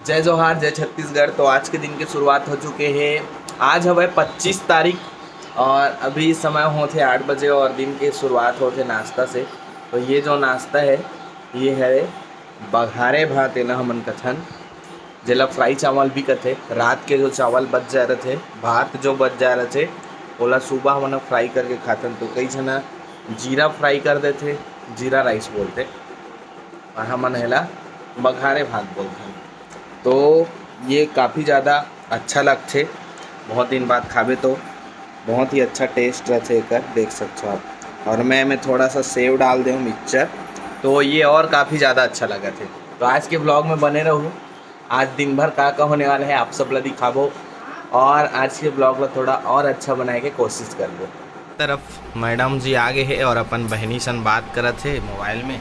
जय जोहार, जय छत्तीसगढ़। तो आज के दिन की शुरुआत हो चुके हैं। आज है 25 तारीख और अभी समय होते 8 बजे और दिन की शुरुआत होते नाश्ता से। तो ये जो नाश्ता है ये है बघारे भात है ना हमन कथन, जेला फ्राई चावल भी कथे। रात के जो चावल बच जा रहे थे, भात जो बच जा रहे थे ओला सुबह हमन फ्राई करके खातन। तो कई जना जीरा फ्राई कर देते, जीरा राइस बोलते, और हमन हेला बघारे भात बोलते। तो ये काफ़ी ज़्यादा अच्छा लगते, बहुत दिन बाद खावे तो बहुत ही अच्छा टेस्ट रहते एकर, देख सकते हो आप। और मैं थोड़ा सा सेव डाल दूँ मिक्सचर, तो ये और काफ़ी ज़्यादा अच्छा लगा थे। तो आज के ब्लॉग में बने रहो। आज दिन भर का होने वाला है आप सब ला दिखाबो, और आज के ब्लॉग ला थोड़ा और अच्छा बनाए के कोशिश करबो। तरफ मैडम जी आगे है और अपन बहनी सन बात करत थे मोबाइल में,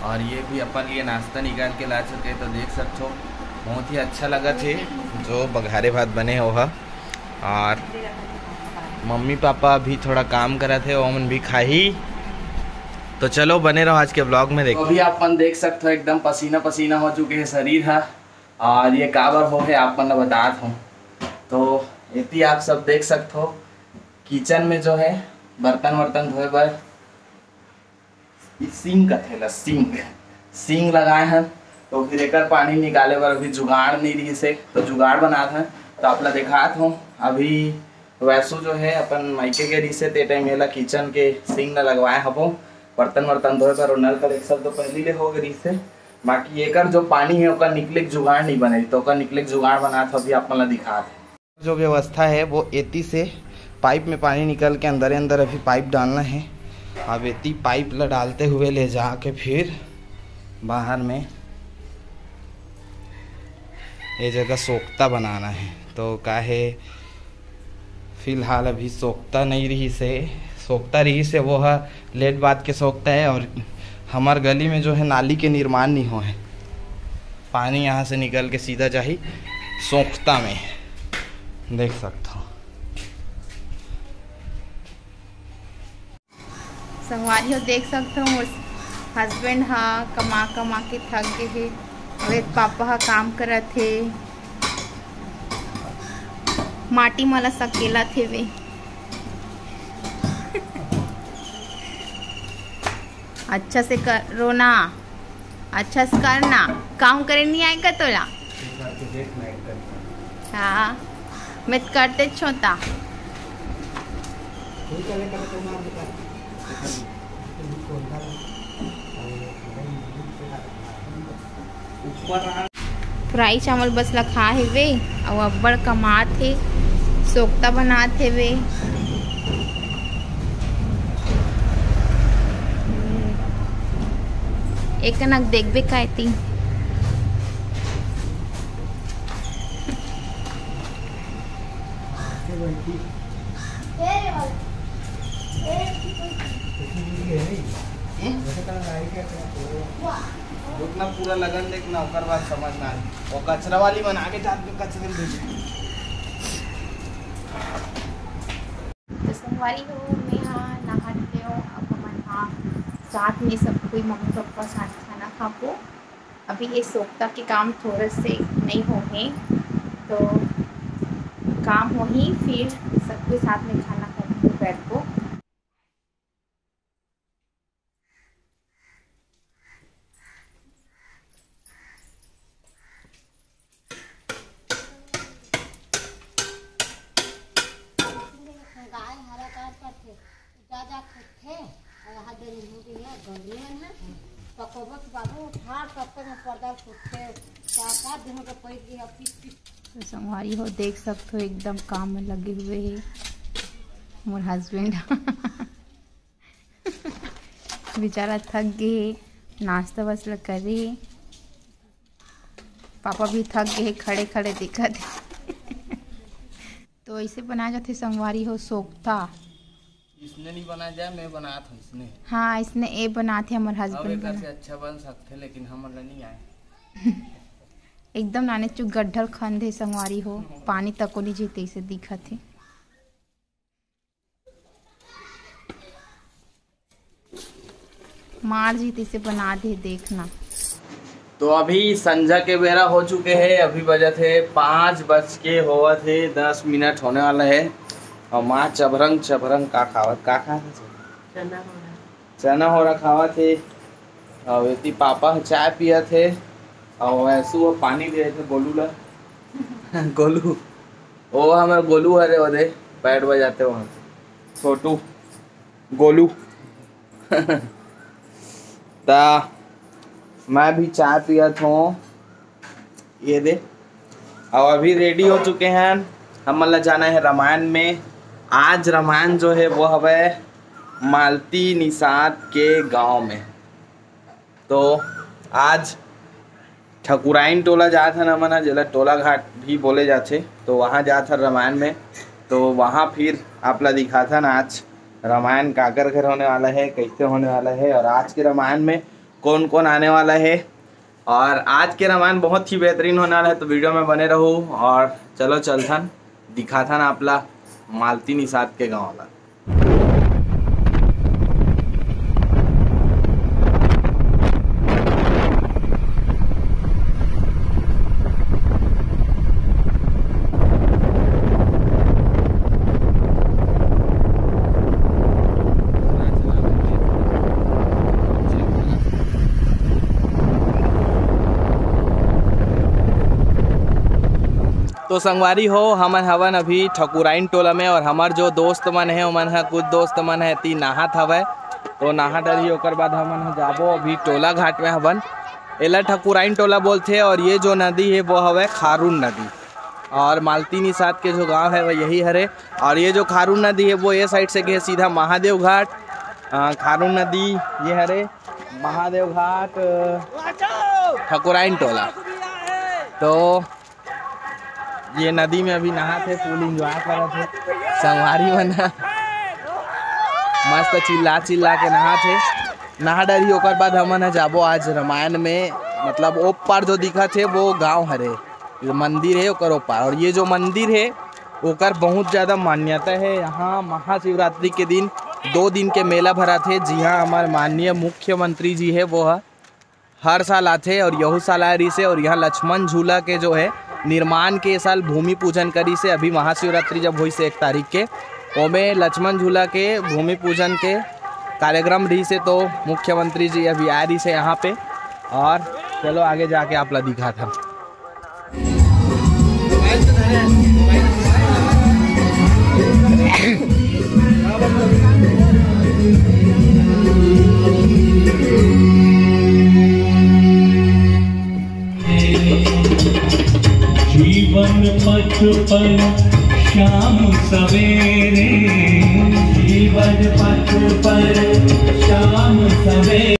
और ये भी अपन लिए नाश्ता निकाल के ला चुके। तो देख सकते हो बहुत ही अच्छा लगा थे जो बघारे भात बने हो। और मम्मी पापा भी थोड़ा काम करा थे, ओमन भी खाही। तो चलो बने रहो आज के ब्लॉग में। देखो अभी अपन देख सकते हो एकदम पसीना पसीना हो चुके हैं शरीर है, और ये काबर हो है आप मन बतात हूँ। तो इतनी आप सब देख सकते हो किचन में जो है बर्तन वर्तन धोए बर सिंक कथेला सिंक लगाए हैं। तो फिर एक पानी निकाले बर अभी जुगाड़ नहीं रही से, तो जुगाड़ बनाते हैं। तो आप ला दिखात हूँ अभी वैसो जो है अपन माइके के रही से ते टाइम हेला किचन के सिंक न लगवाए हबो बर्तन वर्तन धोए बर। नल कनेक्शन तो पहले ले हो गई से, बाकी एकर जो पानी है ओकर निकले जुगाड़ नहीं बने, तो ओकर निकले जुगाड़ बनात अभी आप ला दिखात। जो व्यवस्था है वो एती से पाइप में पानी निकल के अंदर अंदर अभी पाइप डालना है। अब एती पाइप ला डालते हुए ले जाके फिर बाहर में ये जगह सोख्ता बनाना है। तो काहे फिलहाल अभी सोख्ता नहीं रही से, सोख्ता रही से वो है लेट बाद के सोख्ता है। और हमार गली में जो है नाली के निर्माण नहीं हो है, पानी यहाँ से निकल के सीधा जाही सोख्ता में, देख सकता हूँ। संगवारी हो देख सकते हो हस्बैंड हा कमा के थक गए है, और पापा हा काम करत थे, माटी मला सकेला थे वे। अच्छा से करो ना, अच्छा से करना, काम करे नहीं आएगा तोला। हाँ मैं करते छोटा फ्राई चावल बस लखा है वे, और अब्बड़ कमात है, सोख्ता बनात है वे। एक नक देखबे कहती उतना पूरा लगन देखना ओकर बाद समझना और कचरा वाली बना के जात के कचरे में भेजे। तो संगवारी हो मैं हाँ नहाते हो, अब हम हाँ साथ में सब कोई मम्मी पापा साथ खाना खापो। अभी ये सोख्ता के काम थोड़े से नहीं हो है, तो काम हो ही फिर सबके साथ में खाना खाते दोपहर को। तो संगवारी हो देख सकते हो एकदम काम में लगे हुए है मोर हस्बैंड। बेचारा थक गए, नाश्ता बस ल करे, पापा भी थक गए खड़े खड़े दिखत। तो ऐसे बनाया जाते संगवारी हो सोख्ता। इसने नहीं बना जाए, मैं बनाया था इसने। हाँ इसने ए बनाते हमारे हस्बैंड बना। अच्छा बन सकते लेकिन हमारा नहीं आए। एकदम नाने चुक गड्ढल खंधे संगवारी हो, पानी तको नहीं जीते से दिखत है। मार जीते से बना दे देखना। तो अभी संझा के बेरा हो चुके हैं, अभी बजे थे 5:10 होने वाला है। और माँ चबरंग का खावत का खा चना हो रहा खावा थे। और वेती पापा चाय पिया थे और वैसे वो पानी दे रहे थे गोलू ला गोलू वो हमारे गोलू हरे वदे बैठ बजाते वहाँ छोटू गोलू ता मैं भी चाय पिया था ये दे। और अभी रेडी हो चुके हैं, हम मतलब जाना है रामायण में। आज रामायण जो है वो हवे मालती निषाद के गांव में। तो आज ठकुराइन टोला जात है ना मना जिला टोला घाट भी बोले जाते, तो वहाँ जात है रामायण में। तो वहाँ फिर आप ला दिखा था ना आज रामायण काकर घर होने वाला है, कैसे होने वाला है और आज के रामायण में कौन कौन आने वाला है। और आज के रामायण बहुत ही बेहतरीन होने वाला है, तो वीडियो में बने रहो। और चलो चलथन दिखा था ना आपला मालती निषाद के गाँव वाला। तो संगवारी हो हमन हवन अभी ठकुराइन टोला में, और हमार जो दोस्त मन है ओमन है कुछ दोस्त मन है ती नहात हवय। तो नहा डरी ओकर बाद हमन जाबो अभी टोला घाट में हवन। एला ठकुराइन टोला बोलते। और ये जो नदी है वो हवय खारून नदी, और मालती निषाद के जो गांव है वह यही हरे। और ये जो खारून नदी है वो ये साइड से गए सीधा महादेव घाट। खारून नदी ये हरे, महादेव घाट ठकुराइन टोला। तो ये नदी में अभी नहा थे, फुल इंजॉय कर रहे थे संगवारी मन मस्त चिल्ला के नहा थे। नहा डरी ओकर बाद हमन जाबो आज रामायण में। मतलब ओ पार जो दिखा थे वो गांव हरे, मंदिर है ओकर ऊपर। और ये जो मंदिर है ओकर बहुत ज़्यादा मान्यता है। यहाँ महाशिवरात्रि के दिन 2 दिन के मेला भरा थे। जी हाँ, हमारे माननीय मुख्यमंत्री जी है वो हर साल आते और यहू साल आ रही से। और यहाँ लक्ष्मण झूला के जो है निर्माण के साल भूमि पूजन करी से। अभी महाशिवरात्रि जब हुई से 1 तारीख के ओमे लक्ष्मण झूला के भूमि पूजन के कार्यक्रम रही से। तो मुख्यमंत्री जी अभी आ रही से यहाँ पे। और चलो आगे जाके आप ला दिखा था। जीवन पथ पर शाम सवेरे, जीवन पथ पर शाम सवेरे।